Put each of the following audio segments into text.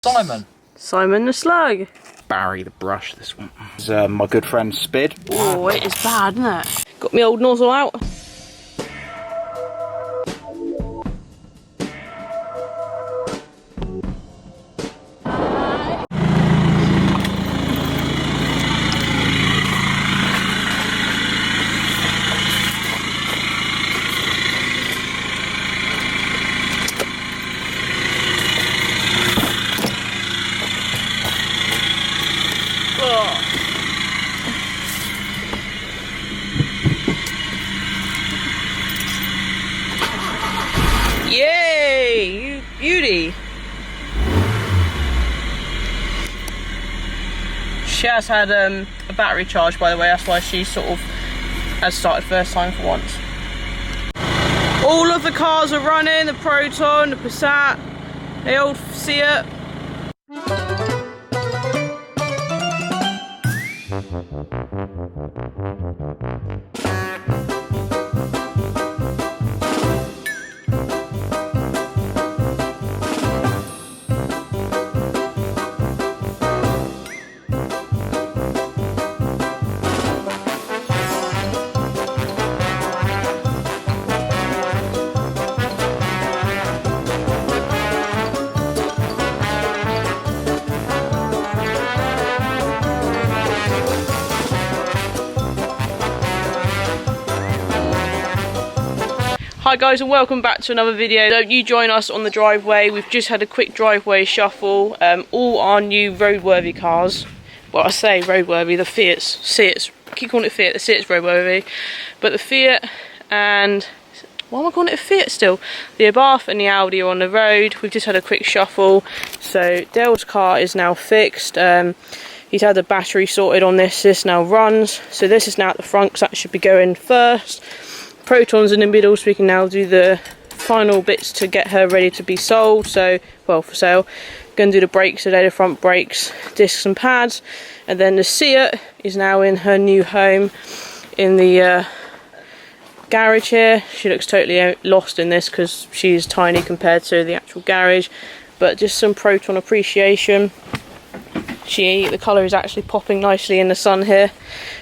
Simon. Simon the Slug. Barry the Brush, this one. This is my good friend Spid. Oh, it is bad, isn't it? Got my old nozzle out. Yay! You beauty! She has had a battery charge, by the way, that's why she sort of has started first time for once. All of the cars are running, the Proton, the Passat, the old Seat. Hi guys, and welcome back to another video. Don't you join us on the driveway. We've just had a quick driveway shuffle. All our new roadworthy cars. Well, I say roadworthy, the Seats. I keep calling it Fiat, the Seat's roadworthy. But the Fiat and... why am I calling it a Fiat still? The Abarth and the Audi are on the road. We've just had a quick shuffle. So Dale's car is now fixed. He's had the battery sorted on this. This now runs. So this is now at the front, because that should be going first. Proton's in the middle, so we can now do the final bits to get her ready to be sold. So, well, for sale. Going to do the brakes today, the front brakes, discs and pads. And then the Seat is now in her new home in the garage here. She looks totally lost in this because she's tiny compared to the actual garage. But just some Proton appreciation. The colour is actually popping nicely in the sun here.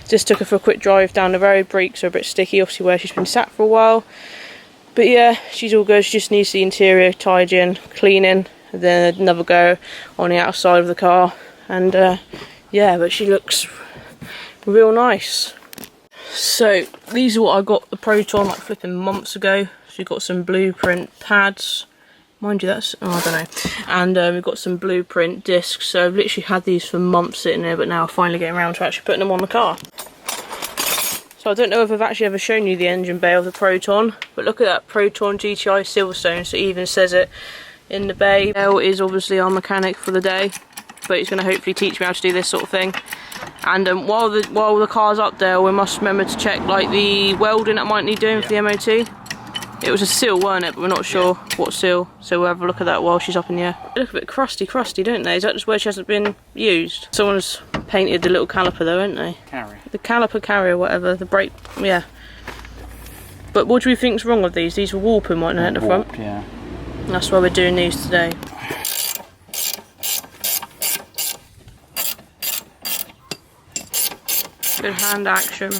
Just took her for a quick drive down the road. Brakes are a bit sticky, obviously where she's been sat for a while. But yeah, she's all good. She just needs the interior tied in, cleaning, and then another go on the outside of the car. And yeah, but she looks real nice. So these are what I got the Proton like flipping months ago. So you've got some blueprint pads. Mind you, that's, oh, I don't know. And we've got some blueprint discs. So I've literally had these for months sitting there, but now I'm finally getting around to actually putting them on the car. So I don't know if I've actually ever shown you the engine bay of the Proton, but look at that Proton GTI Silverstone. So it even says it in the bay. Dale is obviously our mechanic for the day, but he's going to hopefully teach me how to do this sort of thing. And while the car's up there, we must remember to check like the welding that might need doing for the MOT. It was a seal, weren't it? But we're not sure what seal, so we'll have a look at that while she's up in the air. They look a bit crusty, don't they? Is that just where she hasn't been used? Someone's painted the little caliper though, haven't they? Carrier. The caliper carrier, whatever. The brake, yeah. But what do we think's wrong with these? These were warping, weren't they, at the front? Yeah. That's why we're doing these today. Good hand action.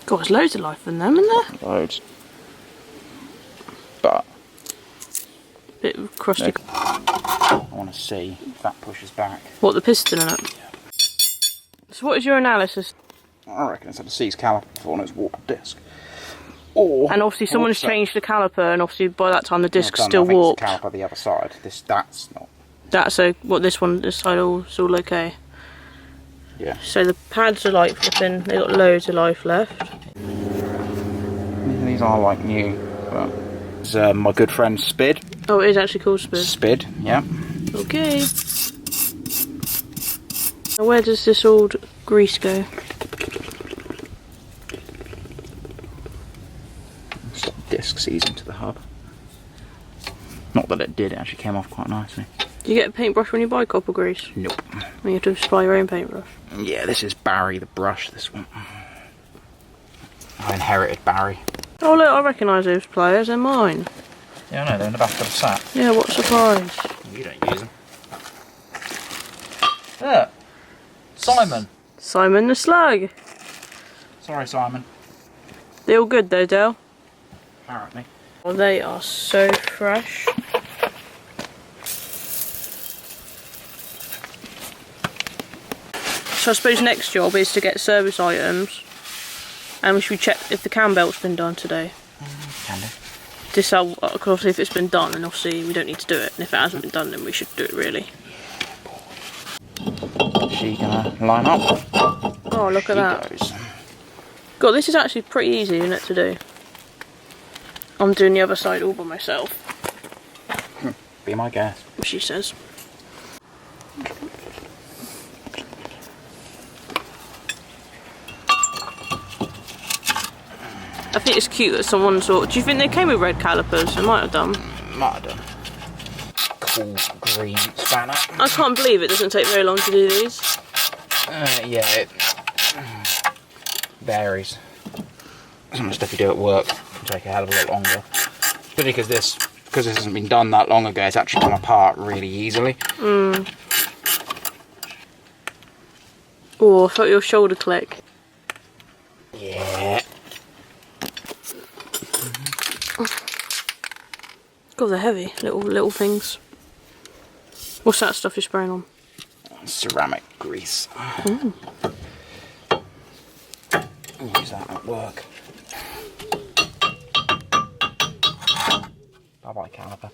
God, there's loads of life in them, isn't there? Loads. But bit crusty. I want to see if that pushes back. What, the piston in it? Yeah. So what is your analysis? I reckon it's had a C's caliper before and it's warped disc. Or and obviously someone has changed the caliper, and obviously by that time the disc's still warped. warped. The caliper the other side. That's not. That's what this one, this side, it's all okay. Yeah. So the pads are like flipping. They got loads of life left. These are like new, but this is my good friend Spid. Oh, it is actually called Spid. Spid, yeah. Okay. Now where does this old grease go? Disc sees into the hub. Not that it did, it actually came off quite nicely. Do you get a paintbrush when you buy copper grease? Nope. You have to supply your own paintbrush? Yeah, this is Barry the Brush, this one. I inherited Barry. Oh look, I recognise those players, they're mine. Yeah, I know, they're in the back of the sack. Yeah, what a surprise. You don't use them. Yeah. Simon. Simon the Slug. Sorry, Simon. They all good though, Dale? Apparently. Well, they are so fresh. So I suppose next job is to get service items, and we should check if the cam belt's been done today. Can do. This, obviously, if it's been done, then obviously we don't need to do it, and if it hasn't been done, then we should do it really. Is she gonna line up? Oh, look at that. Goes. God, this is actually pretty easy, isn't it, to do? I'm doing the other side all by myself. Be my guest. She says. I think it's cute that someone sort. Do you think they came with red calipers? They might have done. Might have done. Cool green spanner. I can't believe it doesn't take very long to do these. Yeah, it varies. Some of the stuff you do at work can take a hell of a lot longer. Especially because this hasn't been done that long ago, it's actually come apart really easily. Oh, I felt your shoulder click. Yeah. God, they're heavy. Little things. What's that stuff you're spraying on? Ceramic grease. Ooh. Use that at work. Bye bye caliper.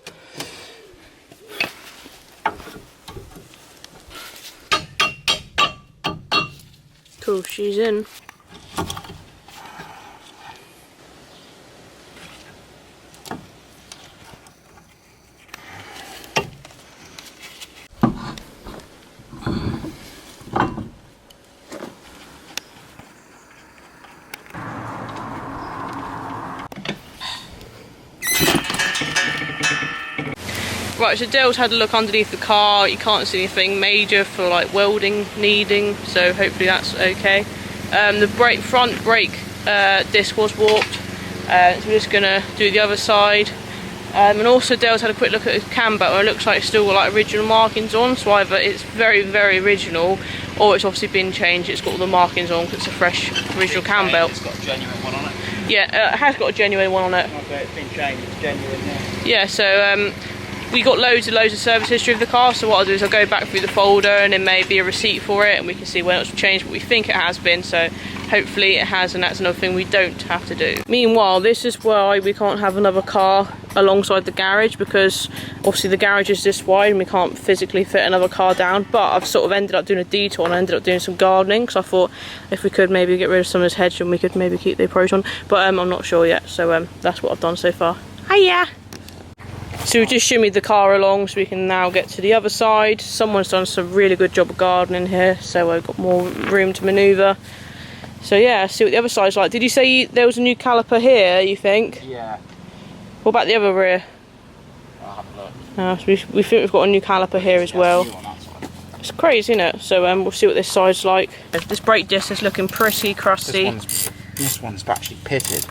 Cool, she's in. Right, so Dale's had a look underneath the car. You can't see anything major for like welding needing, so hopefully that's okay. The front brake disc was warped, so we're just gonna do the other side. And also Dale's had a quick look at his cam belt, and it looks like it's still got like original markings on, so either it's very, very original, or it's obviously been changed. It's got all the markings on because it's a fresh original cam belt. It's got a genuine one on it. Yeah, it has got a genuine one on it. Okay, it's been changed, it's genuine now. Yeah, so we got loads of service history of the car, so what I'll do is I'll go back through the folder and then maybe a receipt for it, and we can see when it's changed, but we think it has been, so hopefully it has, and that's another thing we don't have to do. Meanwhile, this is why we can't have another car alongside the garage, because obviously the garage is this wide and we can't physically fit another car down, but I've sort of ended up doing a detour and I ended up doing some gardening, because I thought if we could maybe get rid of some of this hedge and we could maybe keep the Proton, but I'm not sure yet, so that's what I've done so far. Hiya! So we just shimmied the car along so we can now get to the other side. Someone's done some really good job of gardening here, so I've got more room to manoeuvre. So yeah, see what the other side's like. Did you say there was a new caliper here, you think? Yeah. What about the other rear? I'll have a look. So we think we've got a new caliper here as well. It's crazy, isn't it? So we'll see what this side's like. This brake disc is looking pretty crusty. This one's actually pitted.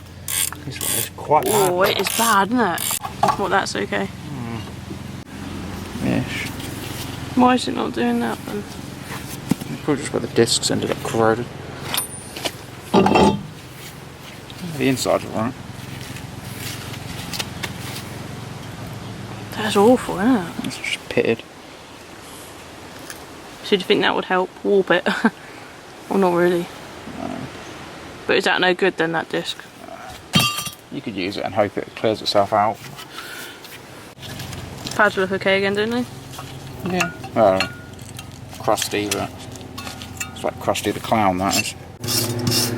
This one is quite bad. Oh, it is bad, isn't it? Well, that's okay. Ish. Why is it not doing that then? Probably just where the discs ended up corroded. The inside's alright. That's awful, isn't it? It's just pitted. So do you think that would help warp it? Or not really? No. But is that no good then, that disc? You could use it and hope it clears itself out. Pads look okay again, don't they? Yeah. Well, crusty, but it's like Krusty the Clown, that is. This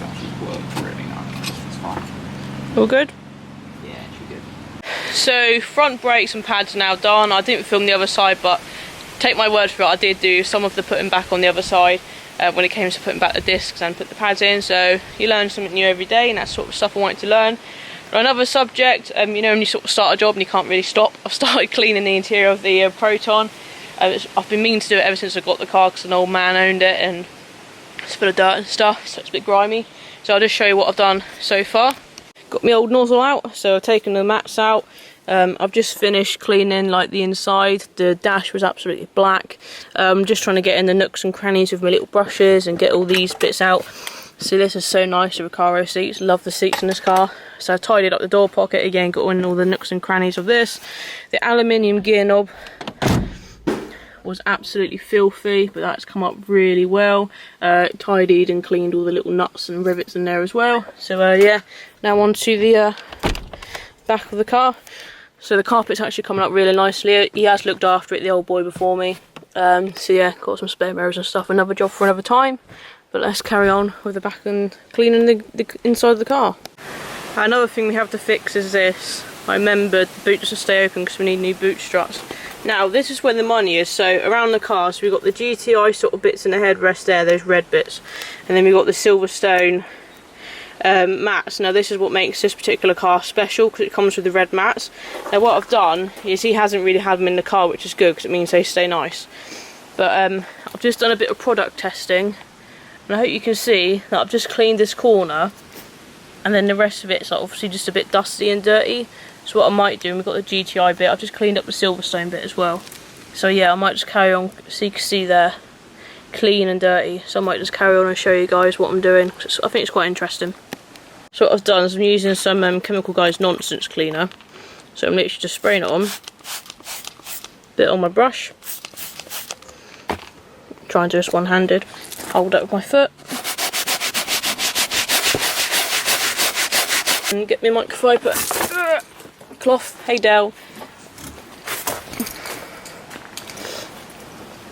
actually works really nice. It's fine. All good? Yeah, actually good. So front brakes and pads are now done. I didn't film the other side, but take my word for it, I did do some of the putting back on the other side when it came to putting back the discs and put the pads in. So you learn something new every day, and that's sort of stuff I wanted to learn. On another subject, you know, when you sort of start a job and you can't really stop, I've started cleaning the interior of the Proton. I've been meaning to do it ever since I got the car, because an old man owned it and it's full of dirt and stuff, so it's a bit grimy. So I'll just show you what I've done so far. Got my old nozzle out, so I've taken the mats out. I've just finished cleaning like the inside. The dash was absolutely black. Just trying to get in the nooks and crannies with my little brushes and get all these bits out. See, this is so nice, the Recaro seats. Love the seats in this car. So I tidied up the door pocket again, got in all the nooks and crannies of this. The aluminium gear knob was absolutely filthy, but that's come up really well. Tidied and cleaned all the little nuts and rivets in there as well. So yeah, now on to the back of the car. So the carpet's actually coming up really nicely. He has looked after it, the old boy, before me. So yeah, got some spare mirrors and stuff. Another job for another time. But let's carry on with the back and cleaning the inside of the car. Another thing we have to fix is this. I remembered the boot doesn't stay open because we need new boot struts. Now this is where the money is. So around the car, so we've got the GTI sort of bits in the headrest there, those red bits. And then we've got the Silverstone mats. Now this is what makes this particular car special, because it comes with the red mats. Now what I've done is he hasn't really had them in the car, which is good because it means they stay nice. But I've just done a bit of product testing. And I hope you can see that I've just cleaned this corner, and then the rest of it's obviously just a bit dusty and dirty. So what I might do, and we've got the GTI bit, I've just cleaned up the Silverstone bit as well. So yeah, I might just carry on, so you can see there, clean and dirty. So I might just carry on and show you guys what I'm doing, because I think it's quite interesting. So what I've done is I'm using some Chemical Guys Nonsense cleaner. So I'm literally just spraying it on, bit on my brush. Try and do this one-handed. Hold it with my foot. And get my microfiber cloth. Hey Dell.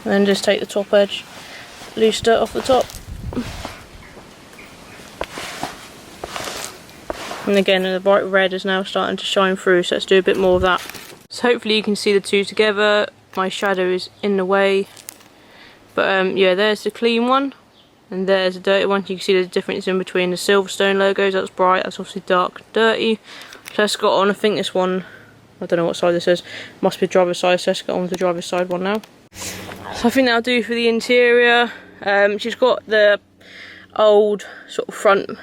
And then just take the top edge, loose dirt off the top. And again, the bright red is now starting to shine through, so let's do a bit more of that. So hopefully you can see the two together. My shadow is in the way. But yeah, there's the clean one, and there's the dirty one. You can see the difference in between the Silverstone logos. That's bright, that's obviously dark, dirty. So let's go on, I think this one, I don't know what side this is, must be driver's side, so let's get on with the driver's side one now. So I think that'll do for the interior. She's got the old sort of front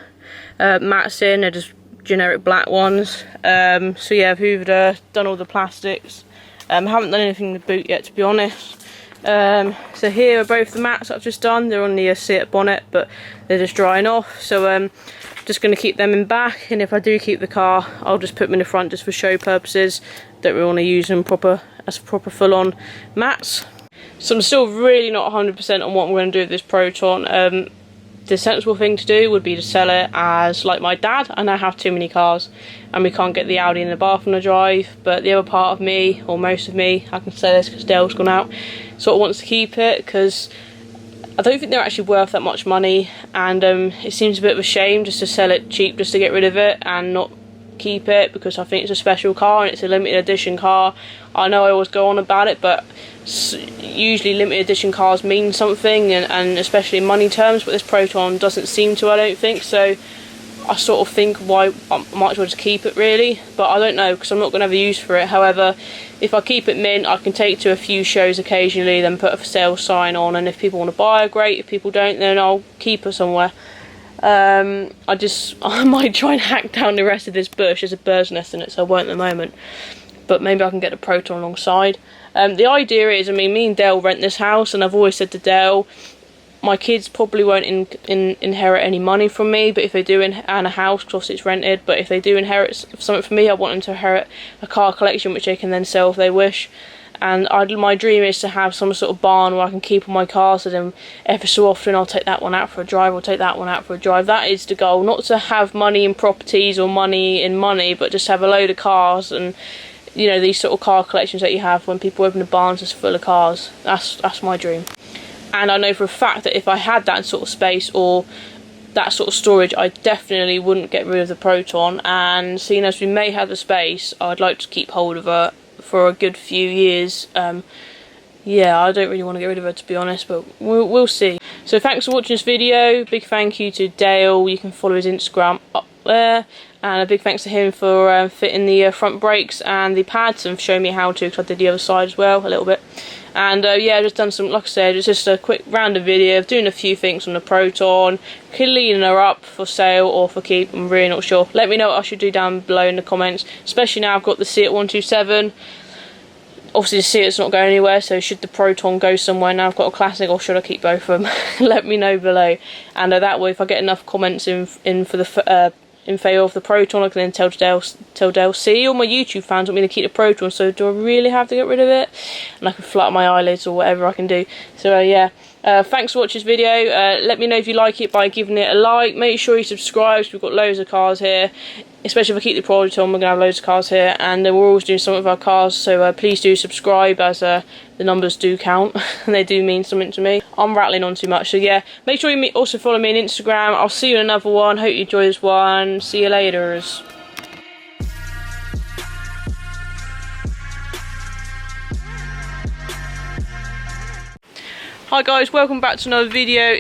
mats in, they're just generic black ones. So yeah, I've hoovered her, done all the plastics. Haven't done anything in the boot yet, to be honest. So here are both the mats I've just done. They're on the Seat bonnet, but they're just drying off. So just going to keep them in back, and if I do keep the car, I'll just put them in the front just for show purposes. Don't really want to use them as proper full-on mats. So I'm still really not 100% on what I'm going to do with this Proton. The sensible thing to do would be to sell it as, like my dad, I now have too many cars and we can't get the Audi in the bath on the drive, but the other part of me, or most of me, I can say this because Dale's gone out, sort of wants to keep it because I don't think they're actually worth that much money, and it seems a bit of a shame just to sell it cheap just to get rid of it and not keep it, because I think it's a special car and it's a limited edition car. I know I always go on about it, but usually limited edition cars mean something, and especially in money terms, but this Proton doesn't seem to, I don't think. So I sort of think why I might as well just keep it really, but I don't know because I'm not going to have a use for it. However, if I keep it mint, I can take it to a few shows occasionally, then put a for sale sign on, and if people want to buy it, great. If people don't, then I'll keep it somewhere. I might try and hack down the rest of this bush. There's a bird's nest in it, so I won't at the moment, but maybe I can get the Proton alongside. The idea is, I mean, me and Dale rent this house, and I've always said to Dale, my kids probably won't inherit any money from me, but if they do and a house, because obviously it's rented, but if they do inherit something from me, I want them to inherit a car collection which they can then sell if they wish. And my dream is to have some sort of barn where I can keep all my cars, so then every so often I'll take that one out for a drive, or take that one out for a drive. That is the goal, not to have money in properties or money in money, but just have a load of cars, and you know, these sort of car collections that you have when people open the barns just full of cars. That's my dream. And I know for a fact that if I had that sort of space or that sort of storage, I definitely wouldn't get rid of the Proton. And seeing as we may have the space, I'd like to keep hold of her for a good few years. Yeah, I don't really want to get rid of her, to be honest, but we'll see. So thanks for watching this video. Big thank you to Dale. You can follow his Instagram there, and a big thanks to him for fitting the front brakes and the pads and showing me how to, because I did the other side as well a little bit. And yeah, just done some, like I said, it's just a quick random video of doing a few things on the Proton, cleaning her up for sale or for keep. I'm really not sure. Let me know what I should do down below in the comments, especially now I've got the Seat 127. Obviously the Seat's not going anywhere, so should the Proton go somewhere now I've got a classic, or should I keep both of them? Let me know below. And that way, if I get enough comments in for the in favour of the Proton, I can then tell Dale, see, all my YouTube fans want me to keep the Proton, so do I really have to get rid of it? And I can flutter my eyelids or whatever I can do. So yeah, thanks for watching this video. Let me know if you like it by giving it a like. Make sure you subscribe, because we've got loads of cars here. Especially if I keep the Proton, we're going to have loads of cars here, and we're always doing something with our cars, so please do subscribe, as the numbers do count, and they do mean something to me. I'm rattling on too much, so yeah, make sure you also follow me on Instagram. I'll see you in another one. Hope you enjoy this one. See you later. Hi guys, welcome back to another video.